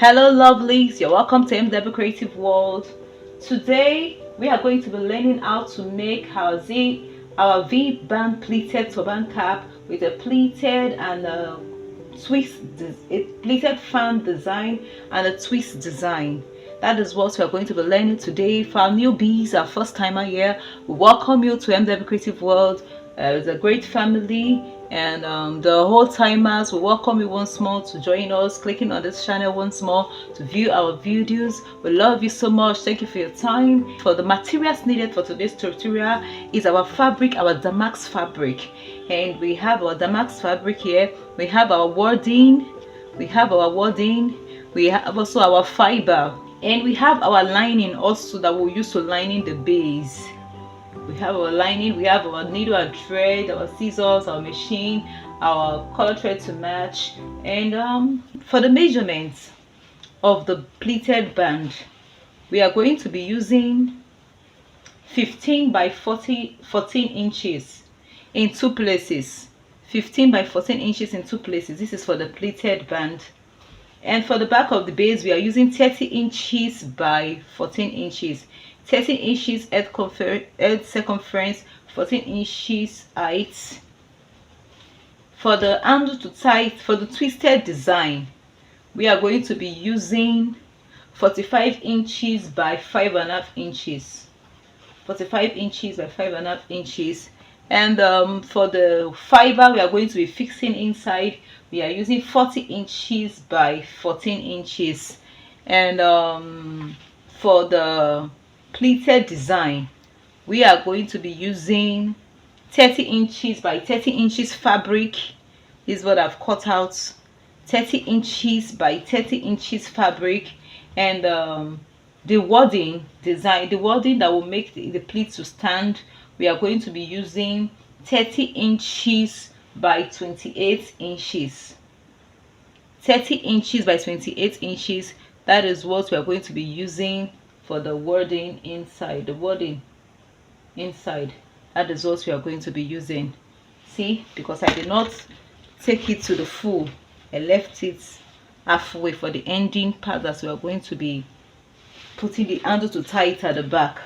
Hello lovelies, you're welcome to MW Creative World. Today we are going to be learning how to make our V-band pleated turban cap with a pleated and a pleated fan design and a twist design. That is what we are going to be learning today. For our newbies, our first timer here, we welcome you to MW Creative World. It's a great family, and the whole timers, we welcome you once more to join us, clicking on this channel once more to view our videos. We love you so much. Thank you for your time. For the materials needed for today's tutorial is our fabric, our damask fabric, and we have our damask fabric here. We have our Warden, we have also our fiber, and we have our lining also that we'll use to lining the base. We have our lining, we have our needle and thread, our scissors, our machine, our color thread to match. And for the measurements of the pleated band, we are going to be using 15 by 14 inches in two places. 15 by 14 inches in two places. This is for the pleated band. And for the back of the base, we are using 30 inches by 14 inches. 13 inches head circumference, 14 inches height. For the handle to tie, for the twisted design, we are going to be using 45 inches by 5.5 inches. 45 inches by 5.5 inches. And for the fiber we are going to be fixing inside, we are using 40 inches by 14 inches. And for the pleated design, we are going to be using 30 inches by 30 inches fabric. This is what I've cut out. 30 inches by 30 inches fabric. And the wording design, the wording that will make the pleat to stand, we are going to be using 30 inches by 28 inches. 30 inches by 28 inches. That is what we are going to be using for the wording inside. The wording inside, that is what we are going to be using. See, because I did not take it to the full, I left it halfway for the ending part that we are going to be putting the handle to tie it at the back.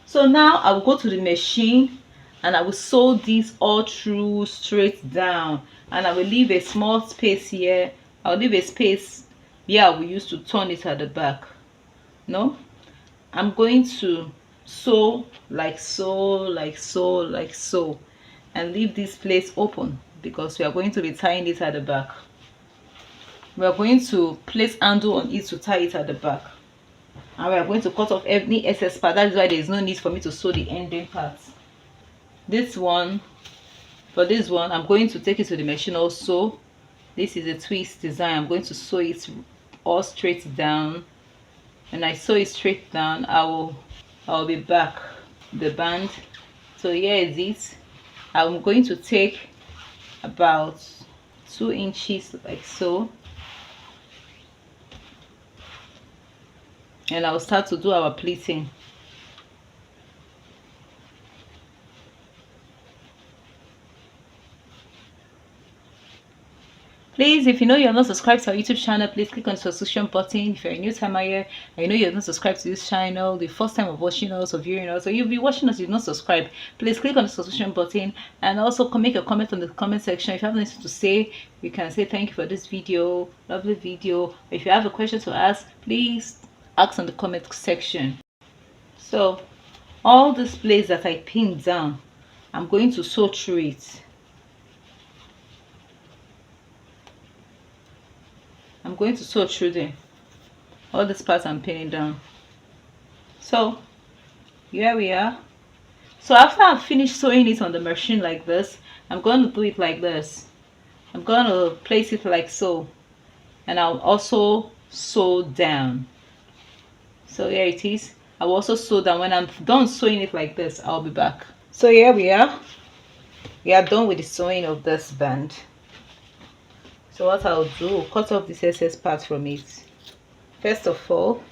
So now I will go to the machine and I will sew this all through straight down, and I will leave a small space here. I'll leave a space here we used to turn it at the back. No, I'm going to sew like so, like so, like so, and leave this place open because we are going to be tying it at the back. We are going to place handle on it to tie it at the back, and we are going to cut off any excess part. That is why there is no need for me to sew the ending parts. This one, for this one, I'm going to take it to the machine also. This is a twist design. I'm going to sew it all straight down. When I sew it straight down, I'll be back the band. So here is it. I'm going to take about 2 inches like so, and I'll start to do our pleating. Please, if you know you're not subscribed to our YouTube channel, please click on the subscription button. If you're a new timer here and you know you're not subscribed to this channel, the first time of watching us or viewing us, or you'll be watching us, you've not subscribed, please click on the subscription button, and also make a comment on the comment section. If you have anything to say, you can say thank you for this video, lovely video. If you have a question to ask, please ask on the comment section. So all this place that I pinned down, I'm going to sew through it. I'm going to sew through them. All this part I'm pinning down. So here we are. So after I've finished sewing it on the machine like this, I'm going to do it like this. I'm going to place it like so, and I'll also sew down. So here it is. I will also sew down. When I'm done sewing it like this, I'll be back. So here we are. We are done with the sewing of this band. So what I'll do, cut off this excess part from it. First of all,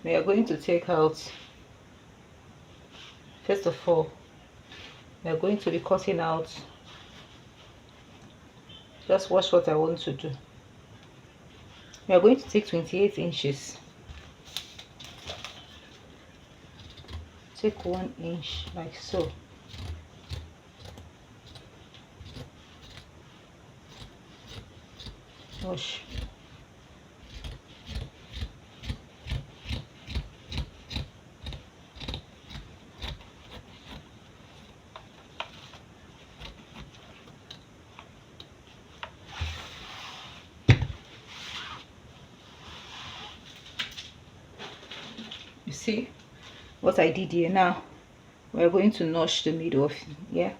we are going to take out, we are going to be cutting out. Just watch what I want to do. We are going to take 28 inches. Take 1 inch like so. Wash. You see what I did here? Now we're going to notch the middle of, yeah.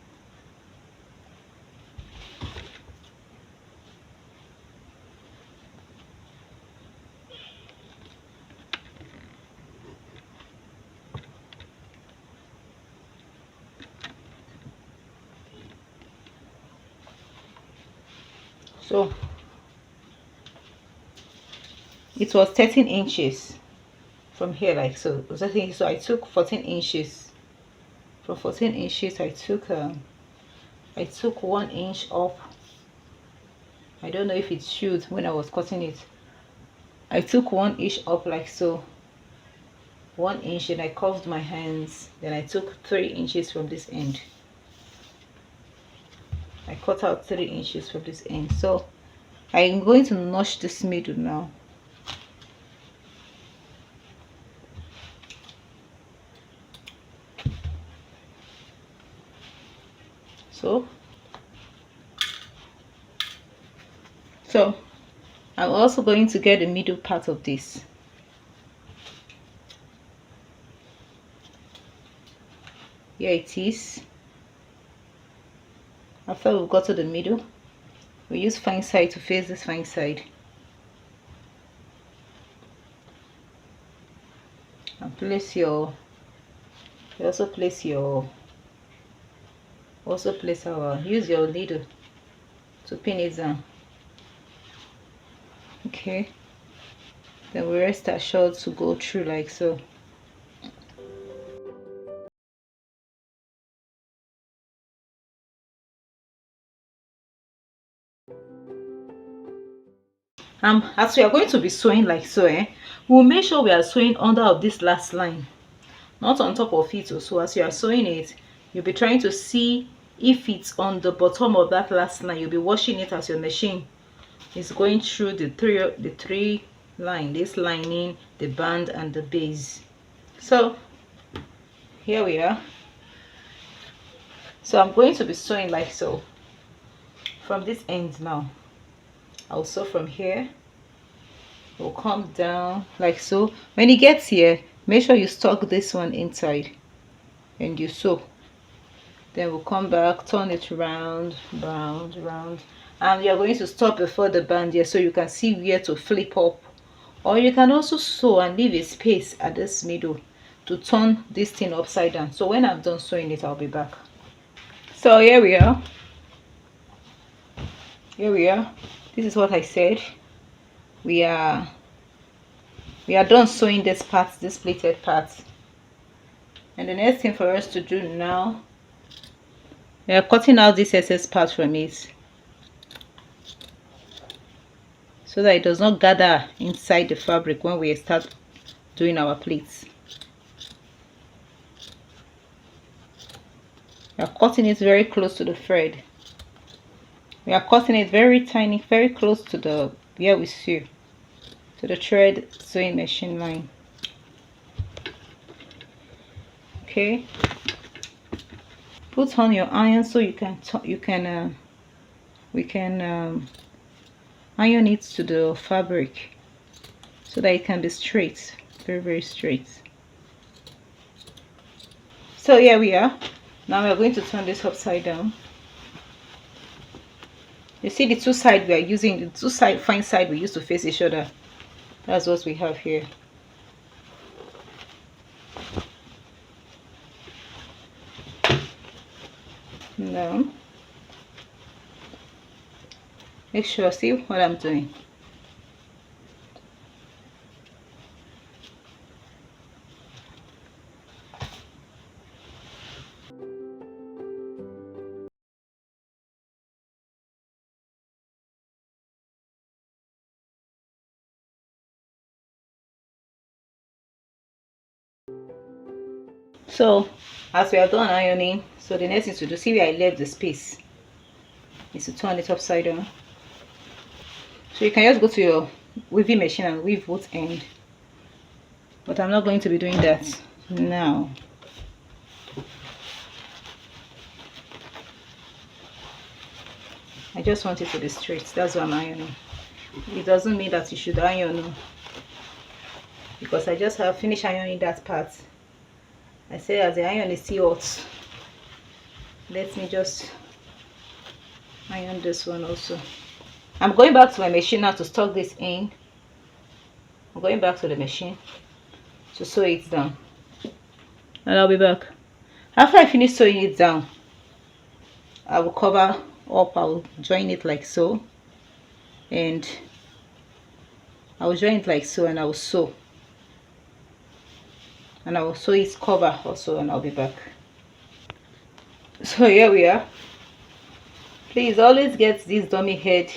So it was 13 inches from here, like so. So I took 14 inches. From 14 inches I took 1 inch up. I don't know if it should when I was cutting it. I took 1 inch up like so. 1 inch, and I curved my hands. Then I took 3 inches from this end. I cut out 3 inches from this end. So I'm going to notch this middle now. So I'm also going to get the middle part of this. Here it is. After we've got to the middle, we use fine side to face this fine side. And place your, you also place our, use your needle to pin it down. Okay, then we rest our short to go through like so. As we are going to be sewing like so, we'll make sure we are sewing under of this last line, not on top of it. So as you are sewing it, you'll be trying to see if it's on the bottom of that last line. You'll be washing it as your machine is going through the three line, this lining, the band, and the base. So here we are. So I'm going to be sewing like so from this end. Now I'll sew from here. Will come down like so. When it gets here, make sure you tuck this one inside and you sew. Then we'll come back, turn it round, and you're going to stop before the band here so you can see where to flip up. Or you can also sew and leave a space at this middle to turn this thing upside down. So when I'm done sewing it, I'll be back. So here we are. This is what I said. We are done sewing this part, this pleated part. And the next thing for us to do now, we are cutting out this excess part from it so that it does not gather inside the fabric when we start doing our pleats. We are cutting it very close to the thread. We are cutting it very tiny, very close to the where we sew, to the thread sewing machine line. Okay, put on your iron so we can iron it to the fabric so that it can be straight, very straight. So here we are. Now we are going to turn this upside down. You see the two sides we are using, the two fine side we used to face each other. That's what we have here. Now make sure, see what I'm doing. So as we are done ironing, so the next thing to do, see where I left the space, is to turn it upside down. So you can just go to your weaving machine and weave both ends, but I'm not going to be doing that now. I just want it to be straight. That's why I'm ironing. It doesn't mean that you should iron, because I just have finished ironing that part. I say as the iron is still hot, let me just iron this one also. I'm going back to my machine now to stock this in. I'm going back to the machine to sew it down, and I'll be back. After I finish sewing it down, I will cover up. I will join it like so, and I will join it like so, and I will sew, and I will sew its cover also, and I'll be back. So here we are. Please always get this dummy head.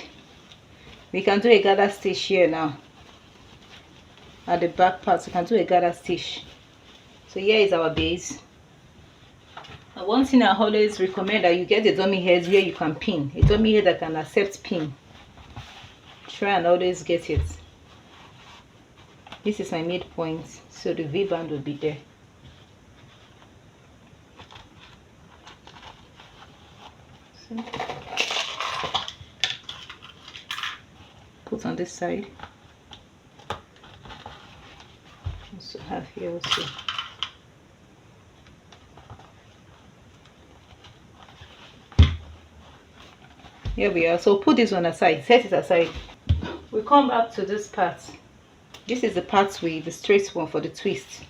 We can do a gather stitch here now. At the back part, we can do a gather stitch. So here is our base. And one thing I always recommend, that you get a dummy head where you can pin. A dummy head that can accept pin. Try and always get it. This is my midpoint, so the V-band will be there. So, put on this side. Also have here also. Here we are. So put this one aside, set it aside. We come back to this part. This is the part with the straight one for the twist.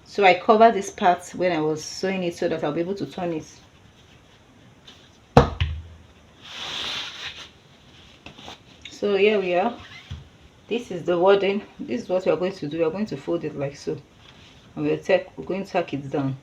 So I covered this part when I was sewing it so that I'll be able to turn it. So here we are. This is the Warden. This is what we are going to do. We are going to fold it like so, and we're going to tack it down.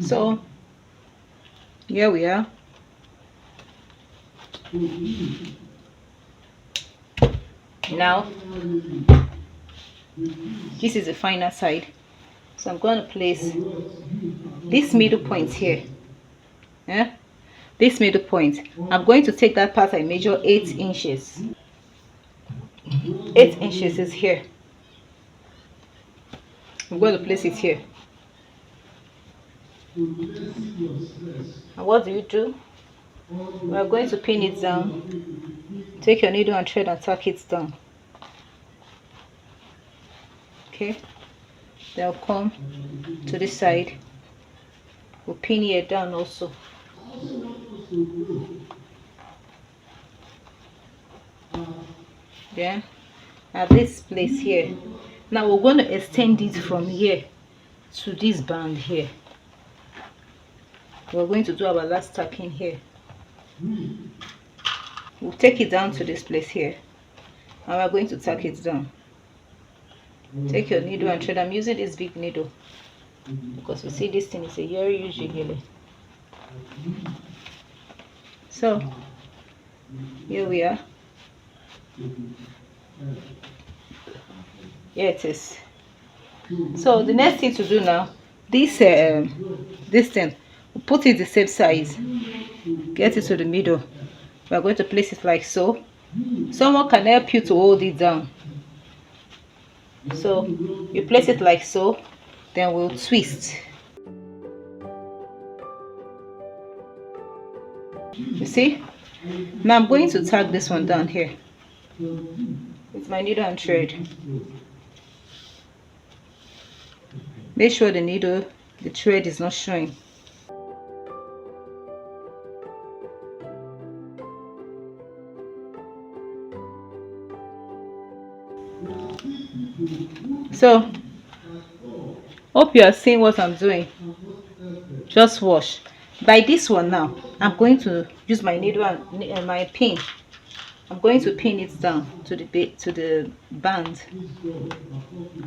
So here we are. Now this is the final side, so I'm going to place this middle point here. Yeah, this middle point, I'm going to take that part I measure 8 inches. 8 inches is here. I'm going to place it here. And what do? We are going to pin it down. Take your needle and thread and tack it down. Okay, then I'll come to this side. We'll pin here down also. Then at this place here, now we're going to extend it from here to this band here. We're going to do our last tacking here. We'll take it down to this place here, and we're going to tack it down. Take your needle and thread. I'm using this big needle because you see this thing is a very usually. So here we are. Here it is. So the next thing to do now, this thing, we'll put it the same size. Get it to the middle. We are going to place it like so. Someone can help you to hold it down. So you place it like so, then we'll twist. You see? Now I'm going to tag this one down here with my needle and thread. Make sure the thread is not showing. So hope you are seeing what I'm doing. Just watch. By this one now, I'm going to use my needle and my pin. I'm going to pin it down to the band.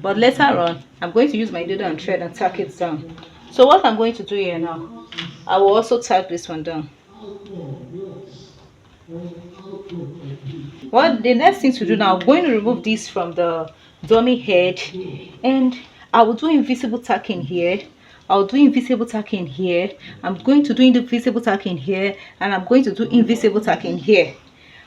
But later on, I'm going to use my needle and thread and tack it down. So what I'm going to do here now, I will also tack this one down. What the next thing to do now, I'm going to remove this from the dummy head, and I will do invisible tacking here. I'll do invisible tacking here. I'm going to do invisible tacking here, and I'm going to do invisible tacking here.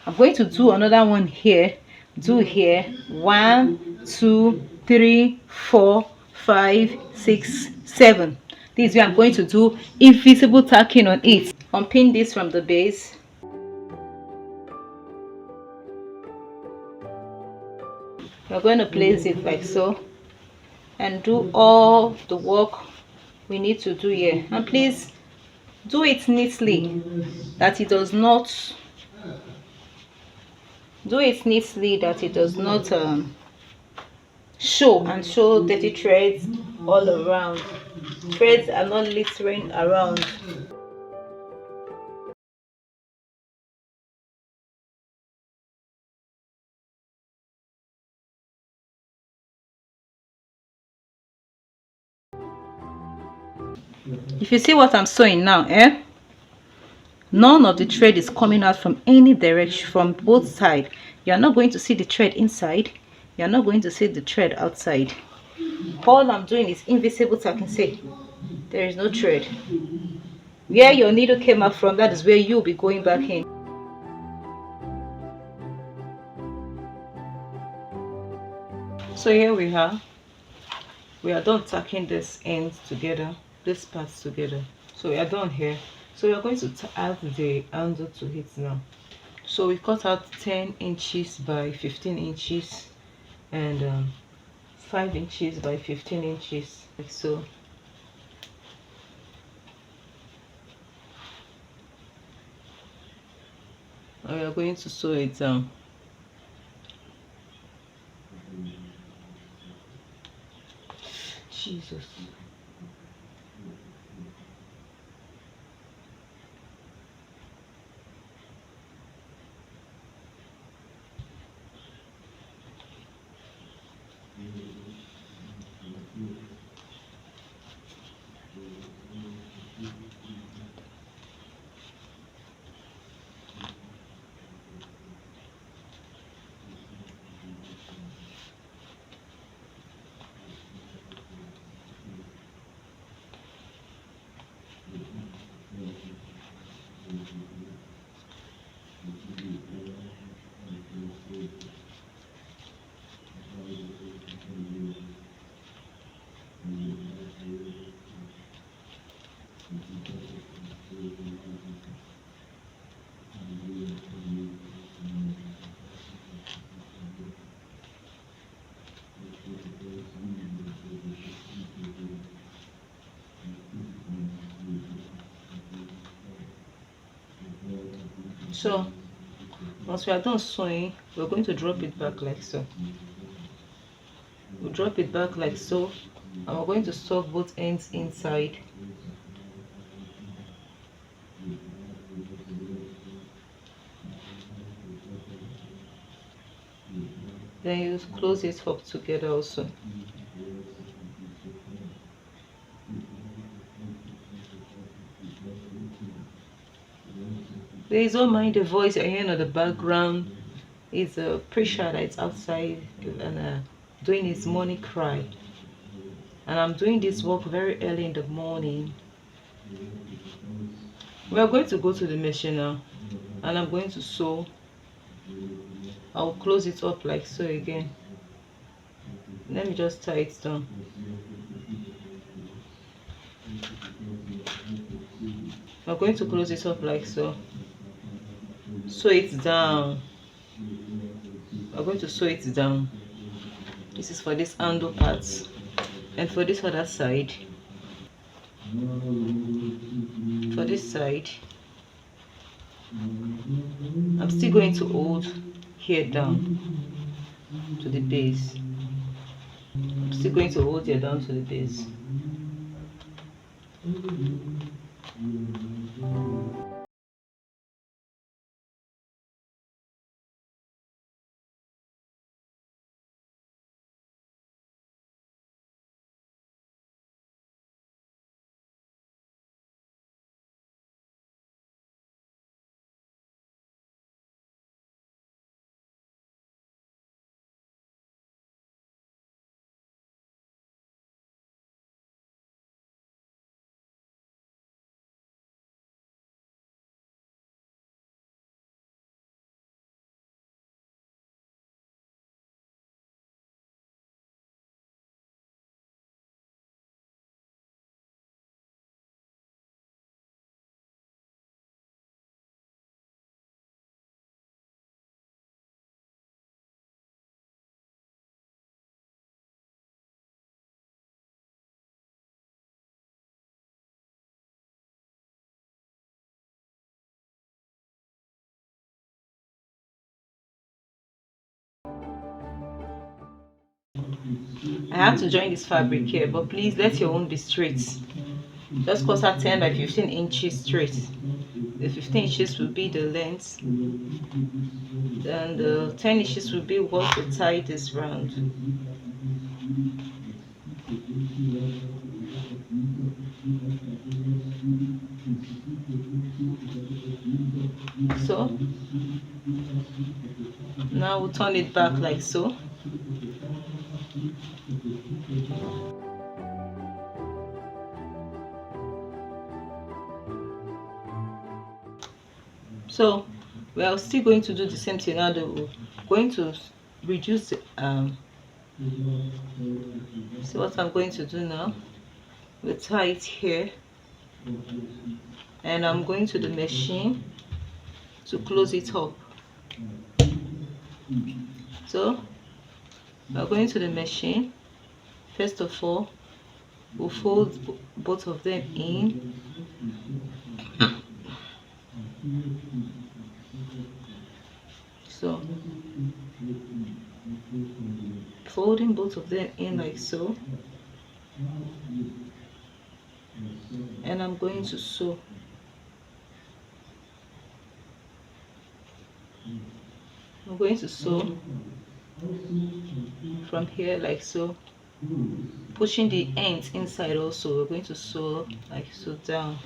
I'm going to do another one here. Do here 1, 2, 3, 4, 5, 6, 7. This is where I'm going to do invisible tacking on it. Unpin this from the base. We're going to place it like so and do all the work we need to do here. And please do it neatly, that it does not show dirty threads all around. Threads are not littering around. If you see what I'm sewing now, none of the thread is coming out from any direction, from both sides. You're not going to see the thread inside, you're not going to see the thread outside. All I'm doing is invisible tacking. Say there is no thread. Where your needle came out from, that is where you'll be going back in. So here we are done tacking this ends together, this parts together. So we are done here. So we are going to add the handle to it now. So we cut out 10 inches by 15 inches and 5 inches by 15 inches, like so. And we are going to sew it down. Jesus. So once we are done sewing, we're going to drop it back like so. We'll drop it back like so, and we're going to sew both ends inside. Then you close it up together also. Please don't mind the voice you're hearing in the background. It's a preacher that's outside and doing his morning cry. And I'm doing this work very early in the morning. We are going to go to the machine now, and I'm going to sew. I'll close it up like so again. Let me just tie it down. We're going to close it up like so. Sew it down. We're going to sew it down. This is for this handle part, and for this other side, for this side, I'm still going to hold here down to the base. I'm still going to hold here down to the base. I have to join this fabric here, but please let your own be straight. Just cut out 10 by 15 inches straight. The 15 inches will be the length, and the 10 inches will be what the tie this round. So now we'll turn it back like so. So we are still going to do the same thing now. We're going to reduce the see what I'm going to do now. We'll tie it here, and I'm going to the machine to close it up. So we're going to the machine. First of all, we'll fold both of them in. So folding both of them in like so, and I'm going to sew. I'm going to sew from here like so, pushing the ends inside. Also we're going to sew like so down.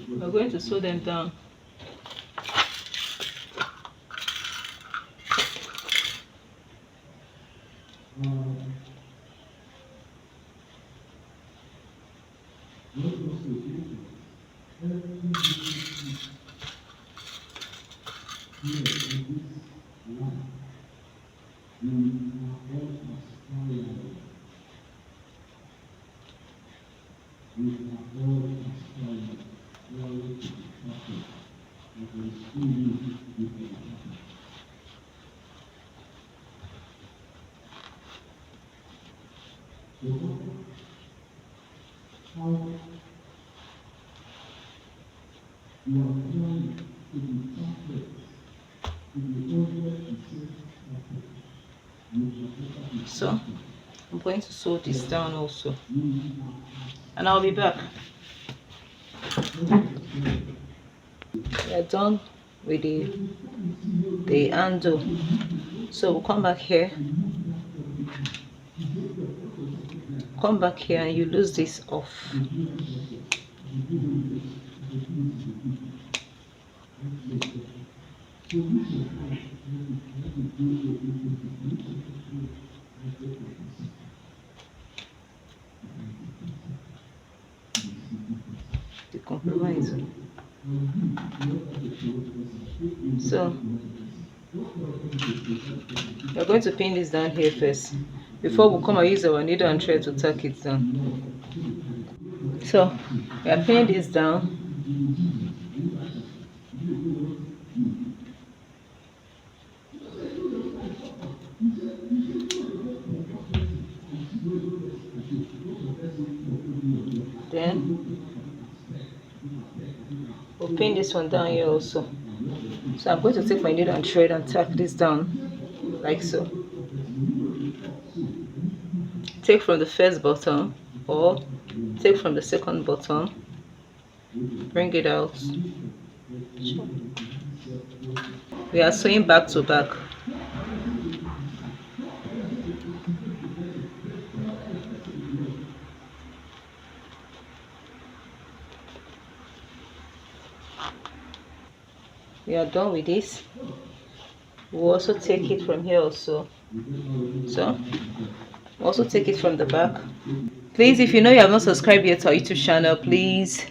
We're going to sew them down. So I'm going to sew this down also, and I'll be back. We are done with the handle, so we'll come back here, and you lose this off. The compromise. So we're going to pin this down here first before we come and use our needle and thread to tack it down. So we are pinning this down. Then we'll pin this one down here also. So I'm going to take my needle and thread and tack this down like so. Take from the first bottom or take from the second bottom, bring it out. We are sewing back to back. We are done with this. We'll also take it from here also. So also take it from the back. Please, if you know you have not subscribed yet to our YouTube channel, please,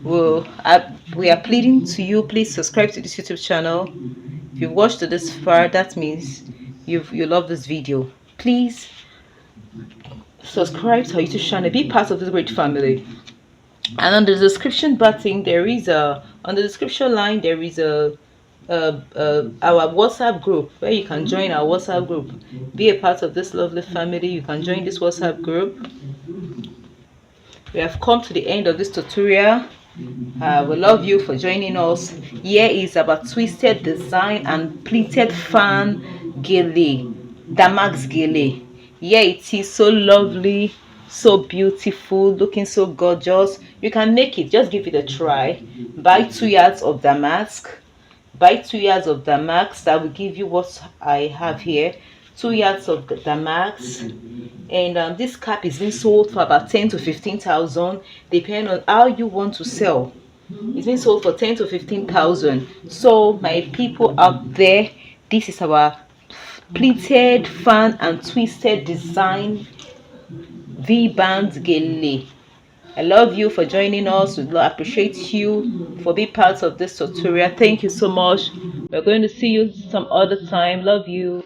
we are pleading to you, please subscribe to this YouTube channel. If you've watched to this far, that means you love this video. Please subscribe to our YouTube channel, be part of this great family. And on the description button, there is on the description line there is our WhatsApp group where you can join our WhatsApp group, be a part of this lovely family. You can join this WhatsApp group. We have come to the end of this tutorial. We love you for joining us. Here is our twisted design and pleated fan gele, damask gele. Yeah, it is so lovely, so beautiful, looking so gorgeous. You can make it, just give it a try. Buy 2 yards of damask. Buy 2 yards of damask. That will give you what I have here, 2 yards of damask. And this cap is being sold for about 10 to 15,000, depending on how you want to sell. It's being sold for 10 to 15,000. So my people out there, this is our pleated fan and twisted design V-band gele. I love you for joining us. We appreciate you for being part of this tutorial. Thank you so much. We're going to see you some other time. Love you.